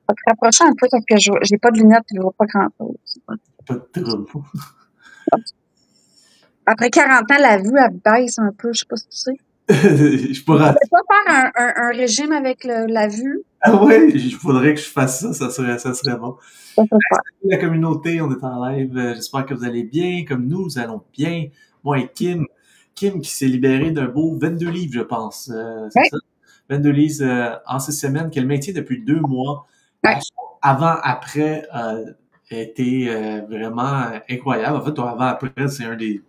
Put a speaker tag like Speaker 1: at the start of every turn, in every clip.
Speaker 1: Faut te rapprocher un peu parce que j'ai pas de lunettes et je vois pas grand-chose.
Speaker 2: Pas de trouble.
Speaker 1: Après 40 ans, la vue, elle baisse un peu. Je sais pas si tu sais.
Speaker 2: Je pourrais.
Speaker 1: On peut pas faire un régime avec la vue.
Speaker 2: Ah ouais, il faudrait que je fasse ça, ça serait bon.
Speaker 1: Ça peut faire.
Speaker 2: Salut la communauté, on est en live. J'espère que vous allez bien, comme nous allons bien. Moi et Kim. Kim qui s'est libéré d'un beau 22 livres, je pense. C'est
Speaker 1: Ouais.
Speaker 2: ça? 22 livres en 6 semaines, qu'elle maintient depuis 2 mois.
Speaker 1: Ouais.
Speaker 2: Avant, après, était vraiment incroyable. En fait, ton avant, après, c'est un des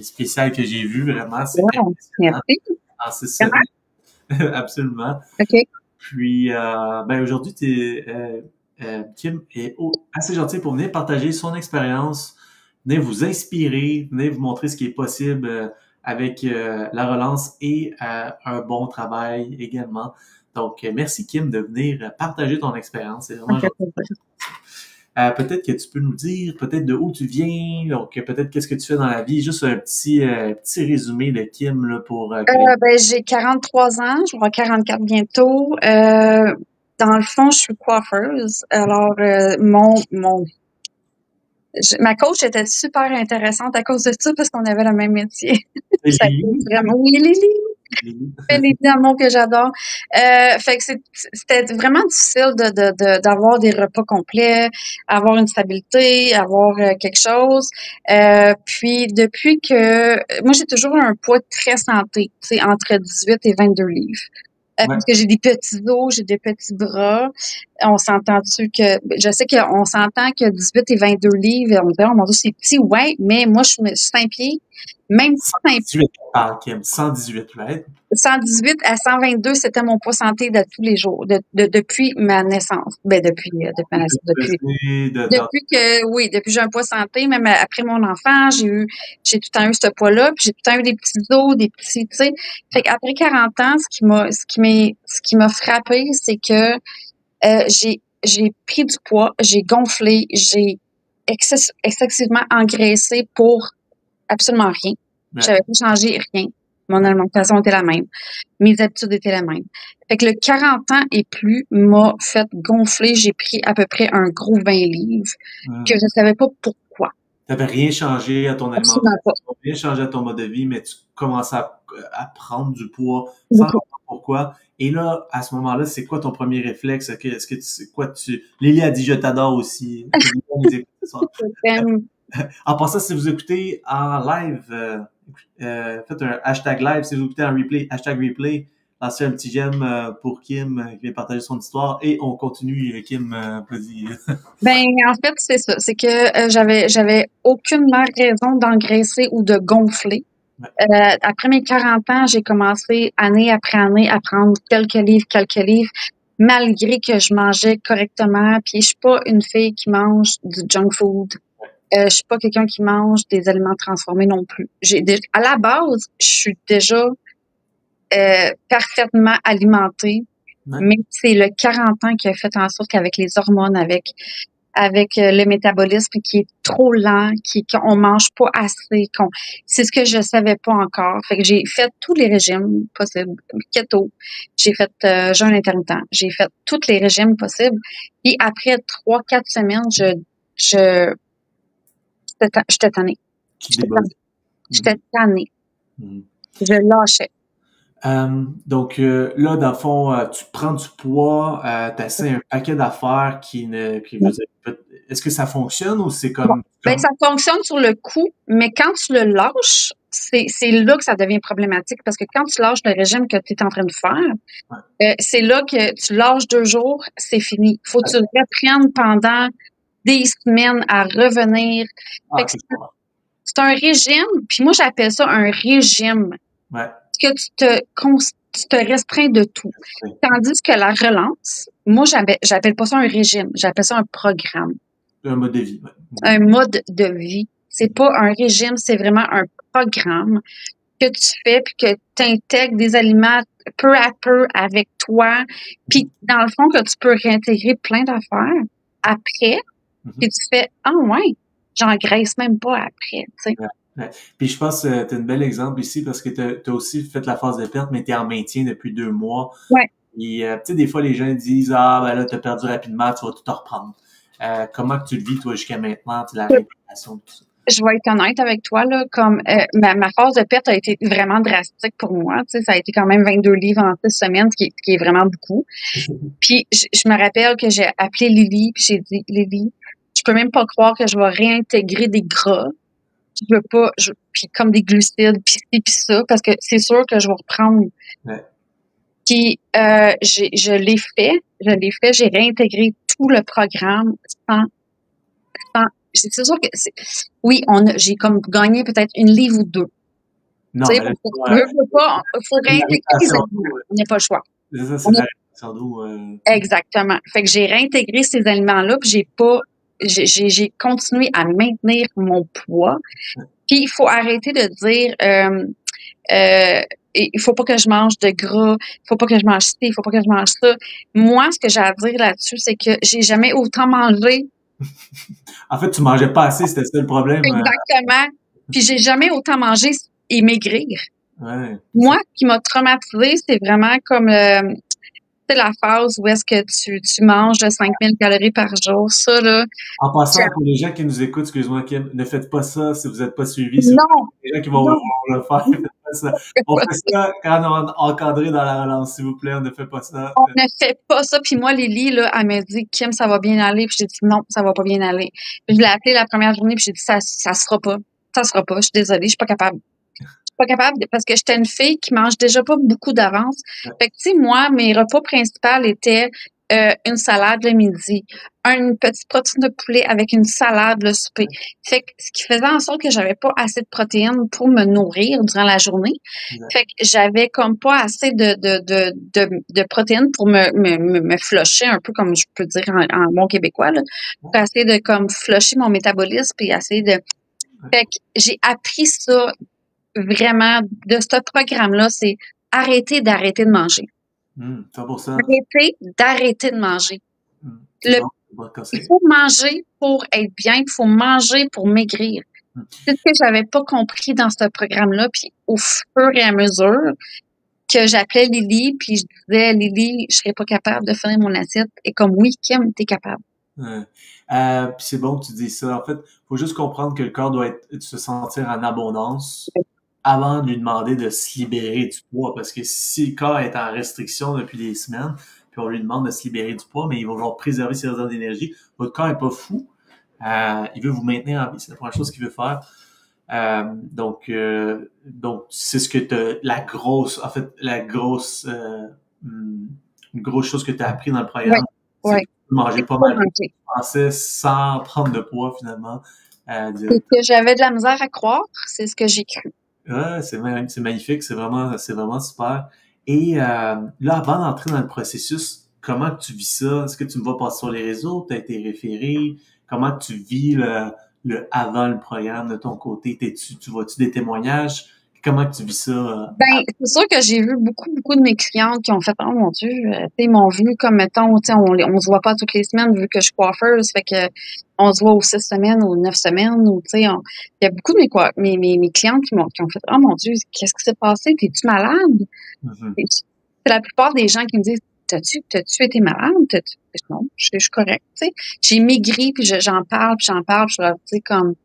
Speaker 2: spéciales que j'ai vu, vraiment. C'est
Speaker 1: Wow.
Speaker 2: impressionnant.
Speaker 1: Merci.
Speaker 2: En 6 semaines. Absolument.
Speaker 1: OK.
Speaker 2: Puis, ben aujourd'hui, Kim est assez gentil pour venir partager son expérience, venir vous inspirer, venir vous montrer ce qui est possible avec la relance et un bon travail également. Donc, merci Kim de venir partager ton expérience. C'est vraiment gentil. Peut-être que tu peux nous dire peut-être de où tu viens, donc peut-être qu'est-ce que tu fais dans la vie, juste un petit résumé de Kim là, pour
Speaker 1: Ben, j'ai 43 ans, je vais avoir 44 bientôt. Dans le fond, je suis coiffeuse. Alors, ma coach était super intéressante à cause de ça parce qu'on avait le même métier. Ça fait vraiment, oui, Lily. Les d'amour que j'adore. Fait que c'était vraiment difficile d'avoir des repas complets, avoir une stabilité, avoir quelque chose. Puis depuis que moi j'ai toujours un poids très santé, tu sais, entre 18 et 22 livres. Parce que j'ai des petits os, j'ai des petits bras. On s'entend-tu que, je sais qu'on s'entend que 18 et 22 livres, on dit, oh mon Dieu, c'est petit, ouais, mais moi, je suis 5 pieds, même 5 pieds.
Speaker 2: 118, right?
Speaker 1: 118 à 122, c'était mon poids santé de tous les jours, depuis ma naissance. Ben, depuis ma naissance, depuis que j'ai un poids santé, même après mon enfant, j'ai tout le temps eu ce poids-là, puis j'ai tout le temps eu des petits os, des petits, tu sais. Fait qu'après 40 ans, ce qui m'a frappé, c'est que, j'ai pris du poids, j'ai gonflé, j'ai excessivement engraissé pour absolument rien.
Speaker 2: Ouais.
Speaker 1: J'avais pas changé rien. Mon alimentation était la même. Mes habitudes étaient les mêmes. Fait que le 40 ans et plus m'a fait gonfler. J'ai pris à peu près un gros 20 livres que je savais pas pourquoi.
Speaker 2: T'avais rien changé à ton alimentation, rien changé à ton mode de vie, mais tu commençais à prendre du poids sans savoir pourquoi. Et là, à ce moment-là, c'est quoi ton premier réflexe? Lily a dit je t'adore aussi. En passant, si vous écoutez en live, faites un hashtag live. Si vous écoutez en replay, hashtag replay, lancez un petit j'aime pour Kim qui vient partager son histoire et on continue. Kim, vas-y.
Speaker 1: Ben, en fait, c'est ça. C'est que j'avais aucune raison d'engraisser ou de gonfler. Après mes 40 ans, j'ai commencé année après année à prendre quelques livres, malgré que je mangeais correctement. Puis je suis pas une fille qui mange du junk food. Je suis pas quelqu'un qui mange des aliments transformés non plus. À la base, je suis déjà parfaitement alimentée, mais c'est le 40 ans qui a fait en sorte qu'avec les hormones, avec le métabolisme qui est trop lent, qu'on mange pas assez, c'est ce que je savais pas encore. Fait que j'ai fait tous les régimes possibles, keto, j'ai fait jeûne intermittent, j'ai fait tous les régimes possibles. Et après 3-4 semaines, j'étais tannée. J'étais tannée. Je lâchais.
Speaker 2: Donc là, dans le fond, tu prends du poids, t'essaies un paquet d'affaires est-ce que ça fonctionne ou c'est comme...
Speaker 1: Ben, ça fonctionne sur le coup, mais quand tu le lâches, c'est là que ça devient problématique parce que quand tu lâches le régime que tu es en train de faire, c'est là que tu lâches 2 jours, c'est fini. Faut que tu reprennes pendant des semaines à revenir. C'est un régime, puis moi j'appelle ça un régime. Que tu te restreins de tout. Tandis que la relance, moi j'appelle pas ça un régime, j'appelle ça un programme.
Speaker 2: Un mode de vie.
Speaker 1: Un mode de vie. C'est pas un régime, c'est vraiment un programme que tu fais puis que tu intègres des aliments peu à peu avec toi. Puis dans le fond, que tu peux réintégrer plein d'affaires après. Puis tu fais « Ah ouais, j'engraisse même pas après. » tu sais.
Speaker 2: Puis je pense que tu as un bel exemple ici parce que tu as aussi fait la phase de perte, mais tu es en maintien depuis 2 mois.
Speaker 1: Ouais.
Speaker 2: Et, tu sais, des fois, les gens disent, ah, ben là, t'as perdu rapidement, tu vas tout reprendre. Comment que tu le vis, toi, jusqu'à maintenant, la réintégration, tout ça?
Speaker 1: Je vais être honnête avec toi, là, comme ma phase de perte a été vraiment drastique pour moi. Tu sais, ça a été quand même 22 livres en 6 semaines, ce qui est vraiment beaucoup. Puis je me rappelle que j'ai appelé Lily, puis j'ai dit, Lily, je peux même pas croire que je vais réintégrer des gras. Je veux pas, puis comme des glucides, puis ci, puis ça, parce que c'est sûr que je vais reprendre.
Speaker 2: Ouais.
Speaker 1: Puis je l'ai fait, j'ai réintégré tout le programme sans c'est sûr que oui, j'ai comme gagné peut-être une livre ou deux.
Speaker 2: Non,
Speaker 1: Tu sais,
Speaker 2: mais là,
Speaker 1: faut
Speaker 2: c'est la
Speaker 1: réintégrer les
Speaker 2: rétention
Speaker 1: aliments.
Speaker 2: d'eau.
Speaker 1: On n'a pas le choix.
Speaker 2: C'est ça, c'est de la rétention d'eau.
Speaker 1: Exactement. Fait que j'ai réintégré ces aliments-là, puis j'ai continué à maintenir mon poids. Puis il faut arrêter de dire il faut pas que je mange de gras, il faut pas que je mange ci, il faut pas que je mange ça. Moi, ce que j'ai à dire là-dessus, c'est que j'ai jamais autant mangé.
Speaker 2: En fait, tu mangeais pas assez, c'était ça le problème.
Speaker 1: Exactement. Puis j'ai jamais autant mangé et maigrir.
Speaker 2: Ouais.
Speaker 1: Moi, ce qui m'a traumatisée, c'est vraiment comme c'est la phase où est-ce que tu manges 5000 calories par jour. Ça, là.
Speaker 2: En passant, pour les gens qui nous écoutent, excuse-moi, Kim, ne faites pas ça si vous n'êtes pas suivi. Si
Speaker 1: Non.
Speaker 2: les gens qui vont le faire, ne faites pas ça. On fait ça quand on est encadré dans la relance, s'il vous plaît, on ne fait pas ça.
Speaker 1: On ne fait pas ça. Puis moi, Lily, là, elle m'a dit, Kim, ça va bien aller. Puis j'ai dit, non, ça va pas bien aller. Puis je l'ai appelée la première journée, puis j'ai dit, ça sera pas. Ça sera pas. Je suis désolée, je suis pas capable. Pas capable parce que j'étais une fille qui mange déjà pas beaucoup d'avance. Fait que, tu sais, moi, mes repas principaux étaient une salade le midi, une petite protéine de poulet avec une salade le souper. Fait que, ce qui faisait en sorte que j'avais pas assez de protéines pour me nourrir durant la journée. Fait que j'avais comme pas assez de protéines pour me flusher un peu, comme je peux dire en bon québécois, là, pour essayer de comme flusher mon métabolisme puis essayer de... Fait que j'ai appris ça vraiment de ce programme-là, c'est d'arrêter de manger.
Speaker 2: C'est pour ça.
Speaker 1: D'arrêter de manger.
Speaker 2: Il
Speaker 1: faut manger pour être bien, il faut manger pour maigrir. C'est ce que j'avais pas compris dans ce programme-là, puis au fur et à mesure que j'appelais Lily, puis je disais, Lily, je serais pas capable de finir mon assiette, et comme, oui, Kim, t'es capable.
Speaker 2: Puis c'est bon que tu dis ça. En fait, faut juste comprendre que le corps doit se sentir en abondance avant de lui demander de se libérer du poids. Parce que si le corps est en restriction depuis des semaines, puis on lui demande de se libérer du poids, mais il va vouloir préserver ses réserves d'énergie, votre corps est pas fou. Il veut vous maintenir en vie. C'est la première chose qu'il veut faire. Donc c'est ce que la grosse chose que tu as appris dans le programme.
Speaker 1: Ouais.
Speaker 2: Manger pas mal de français sans prendre de poids, finalement.
Speaker 1: C'est que j'avais de la misère à croire, c'est ce que j'ai cru.
Speaker 2: Ouais, c'est magnifique, c'est vraiment super. Et là, avant d'entrer dans le processus, comment tu vis ça? Est-ce que tu me vois passer sur les réseaux? Tu as été référé? Comment tu vis le avant le programme de ton côté? Tu vois-tu des témoignages? Comment tu vis ça?
Speaker 1: Ben, c'est sûr que j'ai vu beaucoup de mes clientes qui ont fait, oh mon Dieu, ils m'ont vu comme, mettons, on se voit pas toutes les semaines vu que je suis coiffeuse, fait que on se voit aux 6 semaines ou 9 semaines, ou, tu sais, il y a beaucoup de mes clientes qui ont fait, oh mon Dieu, qu'est-ce qui s'est passé? T'es-tu malade? C'est la plupart des gens qui me disent, t'as-tu été malade? Non, je suis correcte, tu sais. J'ai maigri, puis j'en parle, puis je leur dis comme,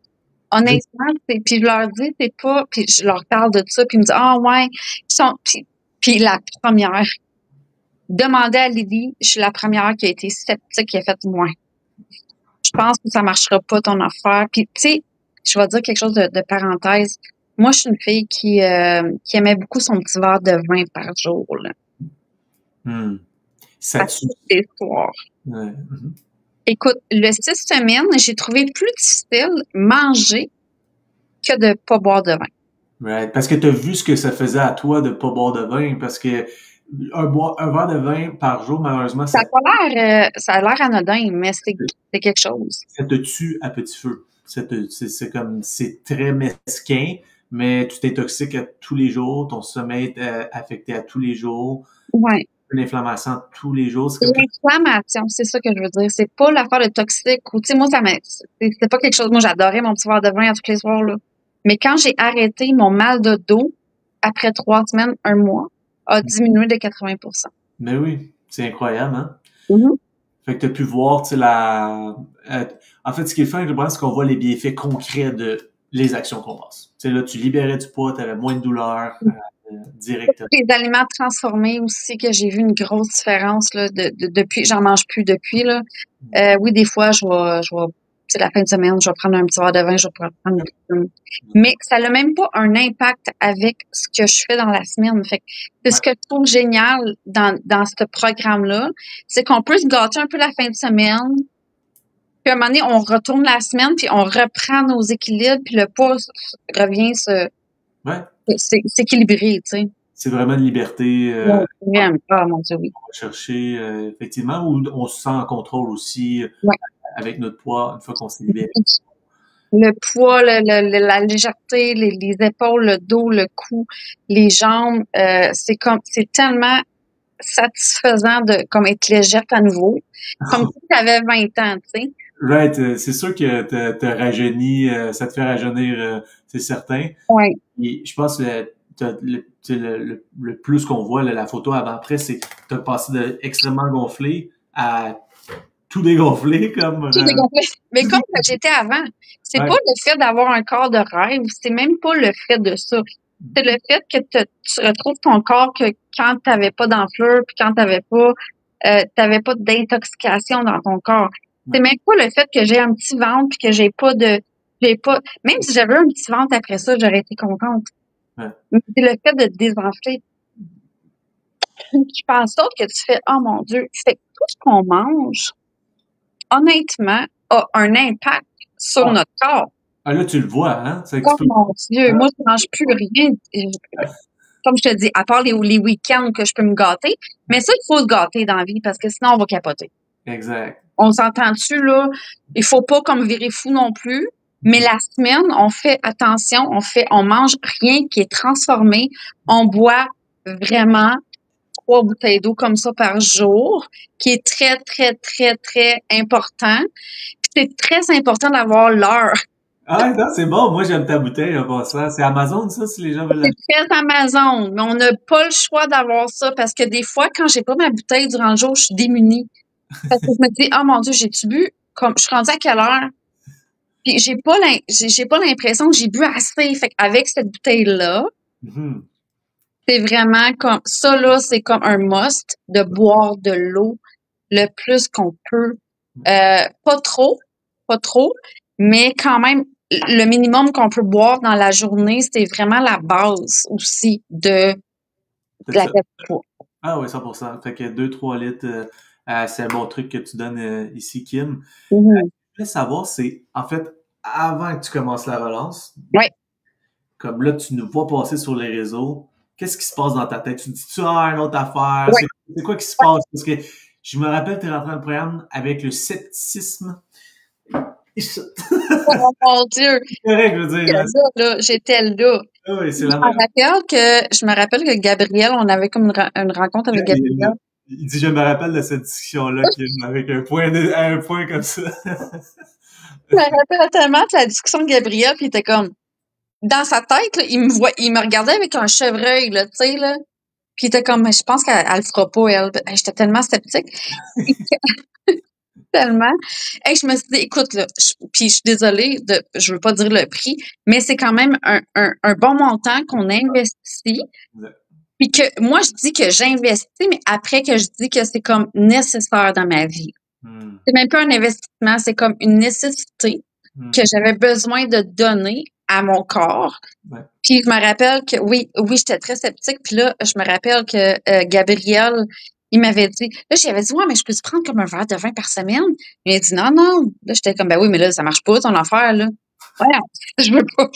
Speaker 1: honnêtement, puis je leur dis, c'est pas, puis je leur parle de ça, puis ils me disent, ah ouais, puis la première, demandez à Lily, je suis la première qui a été sceptique, qui a fait moins. Je pense que ça marchera pas ton affaire. Puis tu sais, je vais dire quelque chose de parenthèse. Moi, je suis une fille qui aimait beaucoup son petit verre de vin par jour, là.
Speaker 2: Ça tue.
Speaker 1: C'est l'histoire.
Speaker 2: Ouais.
Speaker 1: Écoute, le 6 semaines, j'ai trouvé plus difficile manger que de pas boire de vin.
Speaker 2: Right. Parce que tu as vu ce que ça faisait à toi de pas boire de vin, parce que un verre de vin par jour, malheureusement,
Speaker 1: ça a l'air anodin, mais c'est quelque chose.
Speaker 2: Ça te tue à petit feu. C'est très mesquin, mais tu t'intoxiques à tous les jours, ton sommeil est affecté à tous les jours.
Speaker 1: Ouais.
Speaker 2: Une inflammation tous les jours.
Speaker 1: L'inflammation, c'est ça que je veux dire. C'est pas l'affaire de toxique ou, tu sais, moi, c'est pas quelque chose. Moi, j'adorais mon petit verre de vin à tous les soirs, là. Mais quand j'ai arrêté, mon mal de dos, après 3 semaines, 1 mois, a diminué de 80%.
Speaker 2: Mais oui, c'est incroyable, hein?
Speaker 1: Mhm.
Speaker 2: Fait que tu as pu voir, tu sais, en fait, ce qui est fun, je pense, c'est qu'on voit les bienfaits concrets de les actions qu'on passe. Tu sais, là, tu libérais du poids, tu avais moins de douleur directement.
Speaker 1: Les aliments transformés aussi, que j'ai vu une grosse différence là, depuis, j'en mange plus depuis là. Oui, des fois, tu sais, la fin de semaine, je vais prendre un petit verre de vin, je vais prendre mais ça n'a même pas un impact avec ce que je fais dans la semaine. Fait que c'est ce que je trouve génial dans ce programme-là, c'est qu'on peut se gâter un peu la fin de semaine, puis à un moment donné, on retourne la semaine, puis on reprend nos équilibres, puis le poids revient
Speaker 2: Ouais.
Speaker 1: s'équilibrer, tu sais.
Speaker 2: C'est vraiment une liberté
Speaker 1: Vraiment. Ah, mon Dieu, oui.
Speaker 2: qu'on va chercher, effectivement, où on se sent en contrôle aussi
Speaker 1: Ouais.
Speaker 2: avec notre poids une fois qu'on s'est libéré.
Speaker 1: Le poids, la légèreté, les épaules, le dos, le cou, les jambes, c'est tellement satisfaisant de comme être légère à nouveau, comme si tu avais 20 ans, tu sais.
Speaker 2: Right, c'est sûr que t'as rajeuni, ça te fait rajeunir, c'est certain.
Speaker 1: Ouais.
Speaker 2: Et je pense que le plus qu'on voit, là, la photo avant-après, c'est que t'as passé de extrêmement gonflé à tout dégonflé, comme...
Speaker 1: Tout dégonflé. Mais comme j'étais avant, c'est
Speaker 2: ouais.
Speaker 1: pas le fait d'avoir un corps de rêve, c'est même pas le fait de ça. C'est le fait que tu retrouves ton corps que quand t'avais pas d'enflure, puis quand t'avais pas d'intoxication dans ton corps. C'est même pas le fait que j'ai un petit ventre puis que j'ai pas, même si j'avais un petit ventre après ça, j'aurais été contente.
Speaker 2: Ouais.
Speaker 1: Mais c'est le fait de te désenfler. Tu penses d'autre que tu fais, oh mon Dieu, fait que tout ce qu'on mange, honnêtement, a un impact sur notre corps.
Speaker 2: Ah là, tu le vois, hein?
Speaker 1: Oh mon Dieu, moi, je mange plus rien. Comme je te dis, à part les week-ends que je peux me gâter. Mais ça, il faut se gâter dans la vie parce que sinon, on va capoter.
Speaker 2: Exact.
Speaker 1: On s'entend-tu, là? Il faut pas comme virer fou non plus. Mais la semaine, on fait attention, on mange rien qui est transformé. On boit vraiment 3 bouteilles d'eau comme ça par jour, qui est très, très, très, très important. Puis c'est très important d'avoir l'heure.
Speaker 2: Ah, non, c'est bon. Moi, j'aime ta bouteille, en passant. C'est Amazon, ça, si les gens veulent l'acheter?
Speaker 1: C'est très Amazon, mais on n'a pas le choix d'avoir ça parce que des fois, quand j'ai pas ma bouteille durant le jour, je suis démunie. Parce que je me dis, oh mon Dieu, j'ai-tu bu? Comme, je suis rendue à quelle heure? Puis j'ai pas l'impression que j'ai bu assez. Fait qu'avec cette bouteille-là, c'est vraiment comme, ça là, c'est comme un must de boire de l'eau le plus qu'on peut. Pas trop, mais quand même, le minimum qu'on peut boire dans la journée, c'est vraiment la base aussi de la perte de poids.
Speaker 2: Ah oui, 100%. Fait que 2-3 litres, c'est un bon truc que tu donnes ici, Kim.
Speaker 1: Mm-hmm.
Speaker 2: Ce que je voulais savoir, c'est, en fait, avant que tu commences la relance, comme là, tu nous vois passer sur les réseaux, qu'est-ce qui se passe dans ta tête? Tu dis-tu, une autre affaire? C'est quoi qui se passe? Parce que je me rappelle, tu es rentré dans le programme avec le scepticisme.
Speaker 1: Oh mon Dieu!
Speaker 2: C'est correct, je veux dire.
Speaker 1: J'étais là.
Speaker 2: Ah oui, c'est la
Speaker 1: je me rappelle que Gabriel, on avait comme une rencontre avec Gabriel.
Speaker 2: Il dit, je me rappelle de cette discussion-là, avec un point comme ça.
Speaker 1: Je me rappelle tellement de la discussion de Gabriel, puis il était comme, dans sa tête, là, il me regardait avec un chevreuil, là, tu sais, là. Puis il était comme, mais je pense qu'elle le fera pas, elle. J'étais tellement sceptique. Tellement. Et je me suis dit, écoute, là, puis je suis désolée je veux pas dire le prix, mais c'est quand même un bon montant qu'on investit. Puis que moi, je dis que j'investis, mais après que je dis que c'est comme nécessaire dans ma vie. C'est même pas un investissement, c'est comme une nécessité que j'avais besoin de donner à mon corps. Puis je me rappelle que, oui, j'étais très sceptique. Puis là, je me rappelle que Gabriel, il m'avait dit, là, j'avais dit, ouais, mais je peux te prendre comme un verre de vin par semaine? Il m'a dit, non. Là, j'étais comme, ben oui, mais là, ça marche pas, ton affaire, là. Ouais, je veux pas.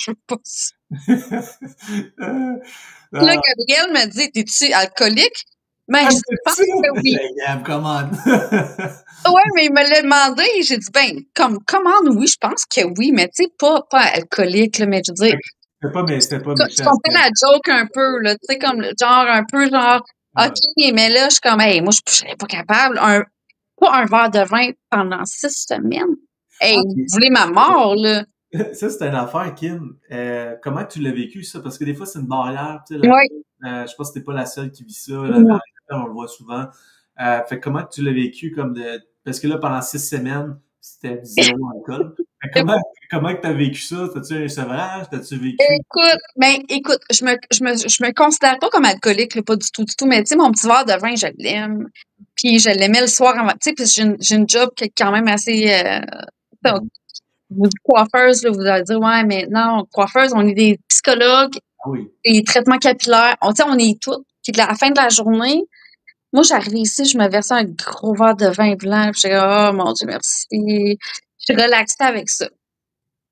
Speaker 1: Là, Gabriel m'a dit, t'es-tu alcoolique? Ben, je pense que oui. Ouais, mais il me l'a demandé. J'ai dit, ben, commande, oui, je pense que oui, mais tu sais, pas alcoolique, là, mais je veux dire.
Speaker 2: C'était pas méchant.
Speaker 1: Tu comprends la joke un peu, là, tu sais, comme, OK, mais là, je suis comme, hey, moi, je serais pas capable. Pas un verre de vin pendant 6 semaines. Hey, vous voulez ma mort, là.
Speaker 2: Ça, c'est une affaire, Kim. Comment tu l'as vécu, ça? Parce que des fois, c'est une barrière. Tu sais, je pense que t'es pas la seule qui vit ça. La on le voit souvent. Fait que comment tu l'as vécu parce que là, pendant 6 semaines, c'était 0 alcool. Fait que comment que t'as vécu ça? T'as-tu un sevrage? T'as-tu vécu?
Speaker 1: Écoute, je me considère pas comme alcoolique, là, pas du tout, mais tu sais, mon petit verre de vin, je l'aime. Puis je l'aimais le soir avant, tu sais, puis j'ai une job qui est quand même assez, vous dites coiffeuse, là, vous allez dire, ouais, mais non, coiffeuse, on est des psychologues,
Speaker 2: Ah oui.
Speaker 1: des traitements capillaires, tu sais, on est toutes. Puis à la fin de la journée, moi, j'arrivais ici, je me versais un gros verre de vin blanc, puis j'étais, oh mon Dieu, merci. Je suis relaxée avec ça.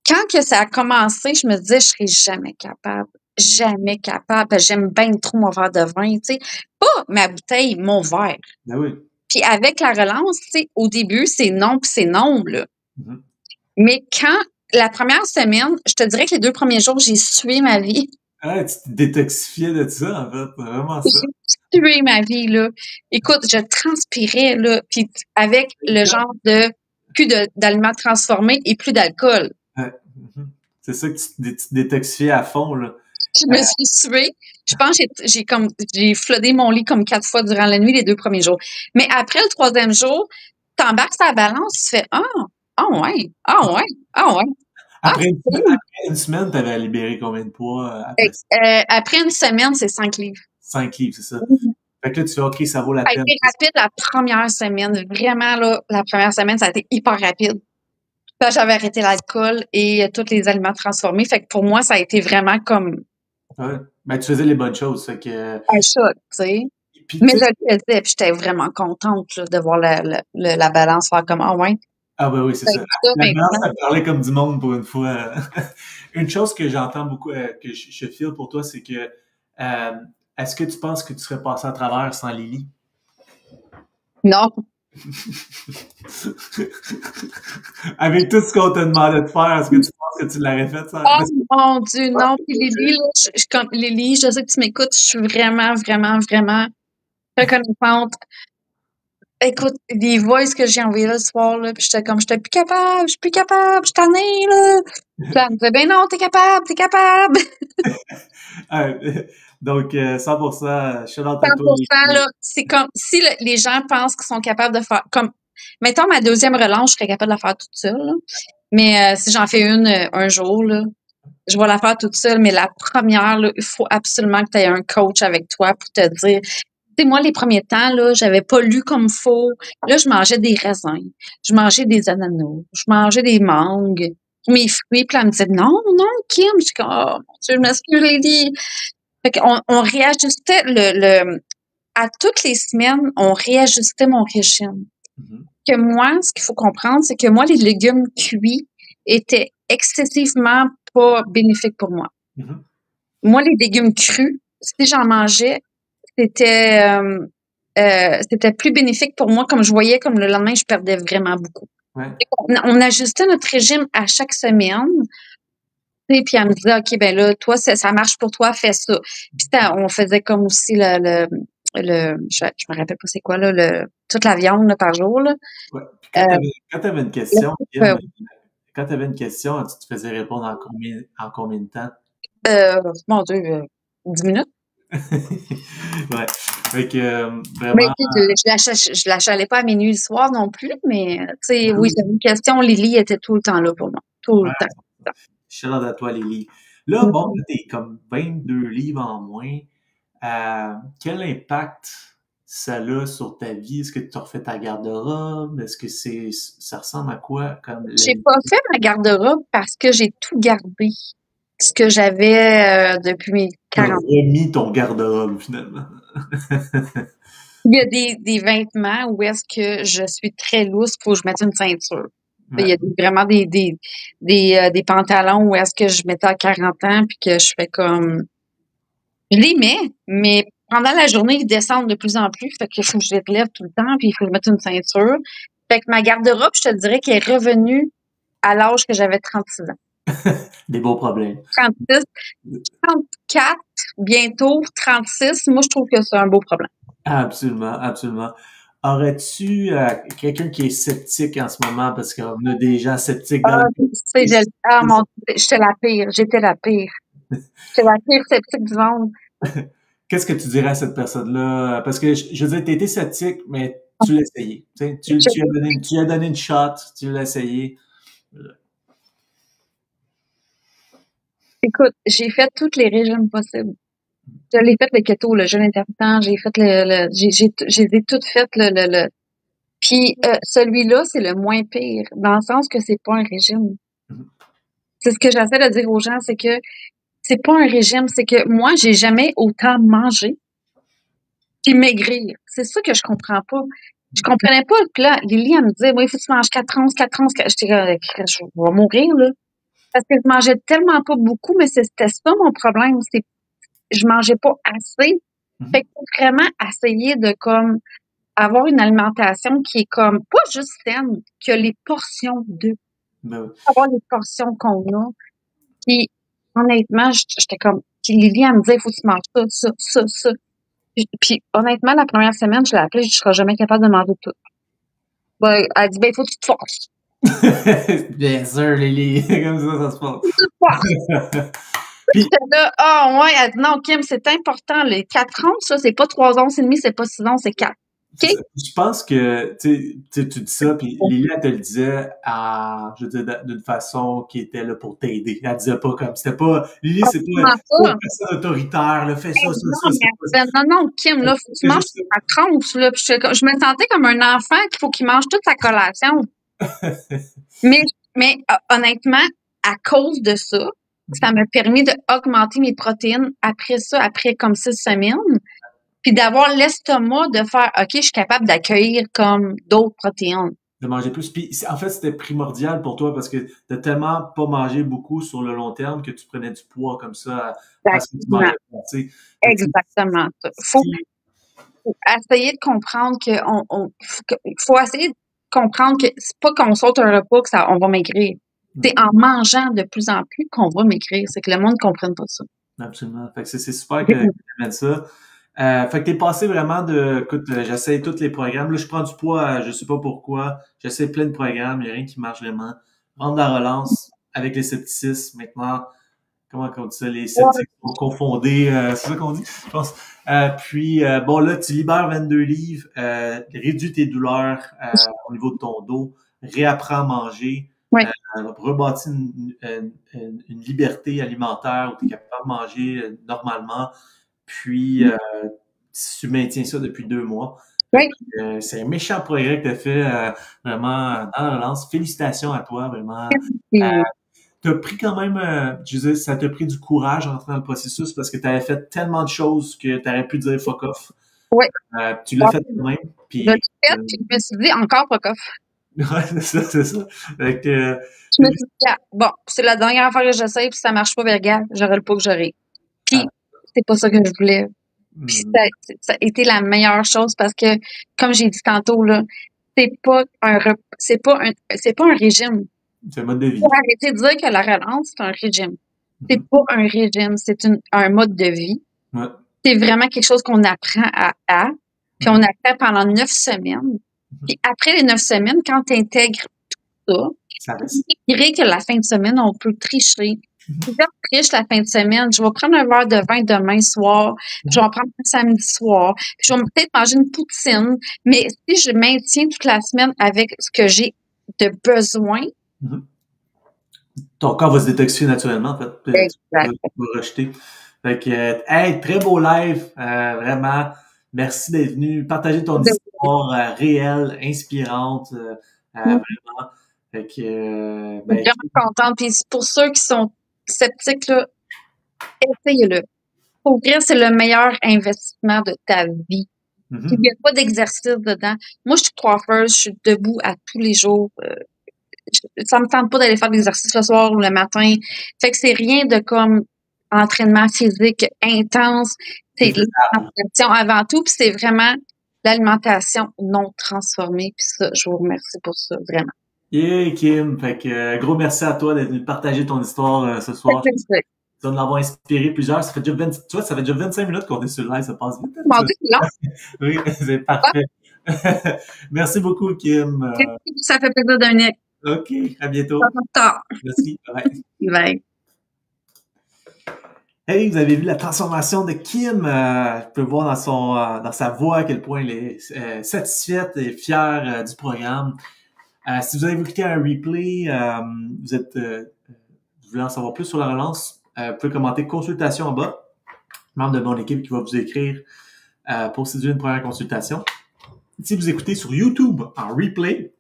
Speaker 1: Quand que ça a commencé, je me disais, je serais jamais capable. Jamais capable. Parce que j'aime bien trop mon verre de vin, tu sais. Pas ma bouteille, mon verre.
Speaker 2: Ah oui.
Speaker 1: Puis avec la relance, tu sais, au début, c'est non, puis c'est non, là.
Speaker 2: Mm-hmm.
Speaker 1: Mais quand, la première semaine, je te dirais que les 2 premiers jours, j'ai sué ma vie.
Speaker 2: Ah, tu te détoxifiais de ça, en fait. Vraiment ça.
Speaker 1: J'ai tué ma vie, là. Écoute, je transpirais, là. Puis avec le genre de plus d'aliments transformés et plus d'alcool.
Speaker 2: Ouais. Mm-hmm. C'est ça que tu te détoxifiais à fond, là.
Speaker 1: Je me suis suée. Je pense que j'ai flotté mon lit comme 4 fois durant la nuit les 2 premiers jours. Mais après le 3e jour, t'embarques sur la balance, tu fais ouais, ouais.
Speaker 2: Après une semaine, t'avais libéré combien de poids après ça?
Speaker 1: Après une semaine, c'est 5 livres.
Speaker 2: 5 livres, c'est ça. Fait que là, tu fais OK, ça vaut la peine.
Speaker 1: Ça a été rapide la première semaine. Vraiment, là, la première semaine, ça a été hyper rapide. Puis j'avais arrêté l'alcool et tous les aliments transformés. Fait que pour moi, ça a été vraiment comme
Speaker 2: Ouais. Ben, tu faisais les bonnes choses. Fait que.
Speaker 1: un choc, tu sais. Mais je le faisais, puis j'étais vraiment contente là, de voir la balance faire comme ouais.
Speaker 2: Ah ben oui, c'est ça. La balance, ça parlait comme du monde pour une fois. Une chose que j'entends beaucoup, que je feel pour toi, c'est que est-ce que tu penses que tu serais passé à travers sans Lily?
Speaker 1: Non.
Speaker 2: Avec tout ce qu'on t'a demandé de faire, est-ce que tu penses que tu l'aurais fait sans?
Speaker 1: Oh mon Dieu, non. Puis Lily, là, comme Lily, je sais que tu m'écoutes, je suis vraiment, vraiment, vraiment reconnaissante. Écoute, les voices que j'ai envoyées là, le soir, là, puis j'étais plus capable, je suis plus capable, je suis tannée, là. Puis là, elle me disait, ben non, t'es capable, t'es capable.
Speaker 2: Donc, 100%, shout out à toi.
Speaker 1: 100%, là, c'est comme, si les gens pensent qu'ils sont capables de faire, comme, mettons ma 2e relance, je serais capable de la faire toute seule, là. Mais si j'en fais une un jour, là, je vais la faire toute seule. Mais la première, là, il faut absolument que tu aies un coach avec toi pour te dire. Tu sais, moi, les premiers temps, là, j'avais pas lu comme faut. Là, je mangeais des raisins, je mangeais des ananas, je mangeais des mangues, mes fruits. Puis là, elle me disait, non, non, Kim. Je suis comme, oh, mon Dieu, je m'excuse, Lady. Fait qu'on on réajustait à toutes les semaines, on réajustait mon régime.
Speaker 2: Mm-hmm.
Speaker 1: Que moi, ce qu'il faut comprendre, c'est que moi, les légumes cuits étaient excessivement pas bénéfiques pour moi.
Speaker 2: Mm-hmm.
Speaker 1: Moi, les légumes crus, si j'en mangeais, c'était plus bénéfique pour moi. Comme je voyais, comme le lendemain, je perdais vraiment beaucoup.
Speaker 2: Ouais.
Speaker 1: On ajustait notre régime à chaque semaine. Puis elle me disait, OK, ben là, toi, ça marche pour toi, fais ça. Puis on faisait comme aussi je me rappelle pas c'est quoi, là, toute la viande là, par jour. Là.
Speaker 2: Ouais. Quand tu avais une question, Kim, quand tu avais une question, tu te faisais répondre en combien de temps?
Speaker 1: Mon Dieu, 10 minutes.
Speaker 2: Ouais. Fait que, vraiment.
Speaker 1: Mais je la chalais pas à minuit le soir non plus, mais tu sais, oui, j'avais une question. Lily était tout le temps là pour moi. Tout le temps.
Speaker 2: Shout out à toi, Lily. Là, bon, t'es comme 22 livres en moins. Quel impact ça a sur ta vie? Est-ce que tu as refait ta garde-robe? Est-ce que ça ressemble à quoi?
Speaker 1: J'ai pas fait ma garde-robe parce que j'ai tout gardé. Ce que j'avais depuis mes 40 ans.
Speaker 2: Tu as remis ton garde-robe, finalement.
Speaker 1: Il y a des vêtements où est-ce que je suis très lousse, faut que je mette une ceinture. Ouais. Il y a vraiment des pantalons où est-ce que je mettais à 40 ans puis que je fais comme... Je les mets, mais pendant la journée, ils descendent de plus en plus. Fait qu'il faut que je les relève tout le temps puis il faut que je mette une ceinture. Fait que ma garde-robe, je te dirais qu'elle est revenue à l'âge que j'avais 36 ans.
Speaker 2: Des beaux problèmes.
Speaker 1: 36, 34, bientôt 36. Moi, je trouve que c'est un beau problème.
Speaker 2: Absolument, absolument. Aurais-tu quelqu'un qui est sceptique en ce moment, parce qu'on a des gens sceptiques dans
Speaker 1: mon Dieu, j'étais la pire. J'étais la pire sceptique du monde.
Speaker 2: qu'est-ce que tu dirais à cette personne-là? Parce que, je veux dire, t'as été sceptique, mais tu l'as essayé. Tu sais, tu as donné une shot, tu l'as essayé.
Speaker 1: Écoute, j'ai fait tous les régimes possibles. Je l'ai fait le keto, le jeûne intermittent, j'ai fait je les ai toutes faites Puis celui-là, c'est le moins pire, dans le sens que c'est pas un régime.
Speaker 2: Mhm.
Speaker 1: C'est ce que j'essaie de dire aux gens, c'est que c'est pas un régime, c'est que moi, j'ai jamais autant mangé puis maigrir. C'est ça que je comprends pas. Je comprenais pas. Puis là, Lily, elle me disait, oui, il faut que tu manges 4 onces. J'étais là, je vais mourir, là. Parce que je mangeais tellement pas beaucoup, mais c'était ça mon problème. Je mangeais pas assez. Fait
Speaker 2: Mhm.
Speaker 1: que faut vraiment essayer de comme avoir une alimentation qui est comme pas juste saine, que les portions de
Speaker 2: Ben oui.
Speaker 1: avoir les portions qu'on a. Puis honnêtement, j'étais comme puis Lily, elle me disait, il faut que tu manges ça. Puis honnêtement, la première semaine, je l'ai appelée, je serai jamais capable de manger tout. Ben, elle dit, ben, il faut que tu te forces.
Speaker 2: Bien sûr, Lily. Comme ça se passe.
Speaker 1: Tu te forces.
Speaker 2: Puis,
Speaker 1: J'étais là, ah ouais, elle dit, non, Kim, c'est important. Les 4 onces, ça, c'est pas 3 onces et demi, c'est pas 6 onces, c'est 4. OK?
Speaker 2: je pense que tu dis ça, puis Lily, elle te le disait je veux dire, d'une façon qui était là pour t'aider. Elle disait pas comme, c'était pas, Lily, c'est pas
Speaker 1: Absolument
Speaker 2: une
Speaker 1: pas.
Speaker 2: personne autoritaire, là, fais ça,
Speaker 1: Ben
Speaker 2: ça,
Speaker 1: non,
Speaker 2: ça,
Speaker 1: mais
Speaker 2: c'est
Speaker 1: elle disait, non, Kim, là, faut que tu
Speaker 2: c'est
Speaker 1: manges
Speaker 2: juste
Speaker 1: ta tronche, là. Puis je me sentais comme un enfant qu'il faut qu'il mange toute sa collation. Mais, mais honnêtement, à cause de ça, ça m'a permis d'augmenter mes protéines après ça, après comme 6 semaines, puis d'avoir l'estomac de faire, OK, je suis capable d'accueillir comme d'autres protéines.
Speaker 2: de manger plus. Puis, en fait, c'était primordial pour toi parce que t'as tellement pas mangé beaucoup sur le long terme que tu prenais du poids comme ça parce que tu
Speaker 1: Exactement.
Speaker 2: mangeais pas, tu sais. Fait que,
Speaker 1: Exactement.
Speaker 2: si,
Speaker 1: Faut essayer de comprendre faut essayer de comprendre que c'est pas qu'on saute un repas que on va maigrir. C'est en mangeant de plus en plus qu'on va maigrir. C'est que le monde ne comprenne pas ça.
Speaker 2: absolument. Fait que c'est super que tu amènes ça. Fait que t'es passé vraiment écoute, j'essaie tous les programmes. Là, je prends du poids, je sais pas pourquoi. J'essaie plein de programmes, il n'y a rien qui marche vraiment. Rendre la relance avec les scepticismes maintenant. Comment on dit ça? Les
Speaker 1: Ouais.
Speaker 2: sceptiques sont confondés, c'est ça qu'on dit, je pense. Puis, bon, là, tu libères 22 livres, réduis tes douleurs au niveau de ton dos, réapprends à manger,
Speaker 1: Ouais.
Speaker 2: rebâtis une liberté alimentaire où tu es capable de manger normalement. Puis, tu maintiens ça depuis 2 mois.
Speaker 1: Ouais.
Speaker 2: C'est un méchant progrès que tu as fait vraiment dans la relance. Félicitations à toi, vraiment.
Speaker 1: Puis,
Speaker 2: T'as pris quand même, je veux dire, ça t'a pris du courage en entrant dans le processus parce que tu avais fait tellement de choses que tu aurais pu dire fuck off.
Speaker 1: ouais.
Speaker 2: Tu l'as fait quand même.
Speaker 1: Je l'ai
Speaker 2: Puis,
Speaker 1: fait, puis je me suis dit encore pas coff.
Speaker 2: ouais, c'est ça. Fait que,
Speaker 1: Je me suis dit, ah, bon, c'est la dernière fois que j'essaye, puis ça marche pas, ben regarde, j'aurai le poids que j'aurai. Puis, c'est pas ça que je voulais. Puis, ça a été la meilleure chose parce que, comme j'ai dit tantôt, là, c'est pas un régime.
Speaker 2: c'est un mode de vie.
Speaker 1: Faut arrêter de dire que la relance, c'est un régime. C'est pas un régime, c'est un mode de vie.
Speaker 2: Ouais.
Speaker 1: C'est vraiment quelque chose qu'on apprend puis on apprend pendant 9 semaines. Puis après les 9 semaines, quand tu intègres tout
Speaker 2: Ça
Speaker 1: ça,
Speaker 2: reste.
Speaker 1: malgré que la fin de semaine, on peut tricher. Si je triche la fin de semaine, je vais prendre un verre de vin demain soir, je vais en prendre un samedi soir, puis je vais peut-être manger une poutine, mais si je maintiens toute la semaine avec ce que j'ai de besoin,
Speaker 2: Ton corps va se détoxifier naturellement, en fait.
Speaker 1: exact.
Speaker 2: Tu vas rejeter. Fait que, hey, très beau live, vraiment. Merci d'être venu partager ton histoire réelle, inspirante, vraiment. Fait que,
Speaker 1: Je suis
Speaker 2: ben,
Speaker 1: vraiment contente. Puis pour ceux qui sont sceptiques, là, essayez-le. Pour vrai, c'est le meilleur investissement de ta vie. Il n'y a pas d'exercice dedans. Moi, je suis coiffeuse, je suis debout à tous les jours. Ça me tente pas d'aller faire de l'exercice le soir ou le matin. Fait que c'est rien de comme entraînement physique intense. C'est l'alimentation avant tout, puis c'est vraiment l'alimentation non transformée. Puis ça, je vous remercie pour ça, vraiment.
Speaker 2: Yeah, Kim. Fait que, gros merci à toi d'être venu partager ton histoire ce soir. Tu vas nous l'avoir inspiré plusieurs. Ça fait déjà tu vois, ça fait déjà 25 minutes qu'on est sur le live, ça passe vite.
Speaker 1: Mon Dieu, c'est long.
Speaker 2: Oui, c'est parfait. Merci beaucoup, Kim.
Speaker 1: Ça fait plaisir d'un nez.
Speaker 2: OK, à bientôt.
Speaker 1: Tard.
Speaker 2: Merci. Bye.
Speaker 1: Bye.
Speaker 2: Hey, vous avez vu la transformation de Kim? Je peux voir dans sa voix à quel point elle est satisfaite et fière du programme. Si vous avez écouté un replay, vous voulez en savoir plus sur la relance, vous pouvez commenter consultation en bas. Membre de mon équipe qui va vous écrire pour séduire une première consultation. Si vous écoutez sur YouTube en replay,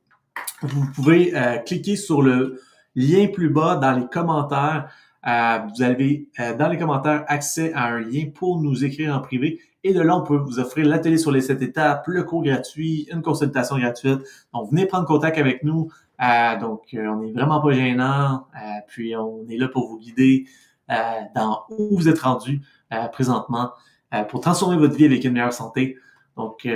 Speaker 2: vous pouvez cliquer sur le lien plus bas dans les commentaires. Vous avez dans les commentaires accès à un lien pour nous écrire en privé. Et de là, on peut vous offrir l'atelier sur les 7 étapes, le cours gratuit, une consultation gratuite. Donc, venez prendre contact avec nous. On n'est vraiment pas gênant. Puis, on est là pour vous guider dans où vous êtes rendu présentement pour transformer votre vie avec une meilleure santé. Donc,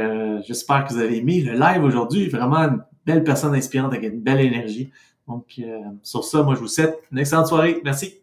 Speaker 2: j'espère que vous avez aimé le live aujourd'hui. Vraiment une belle personne inspirante avec une belle énergie. Donc, sur ça, moi, je vous souhaite une excellente soirée. Merci.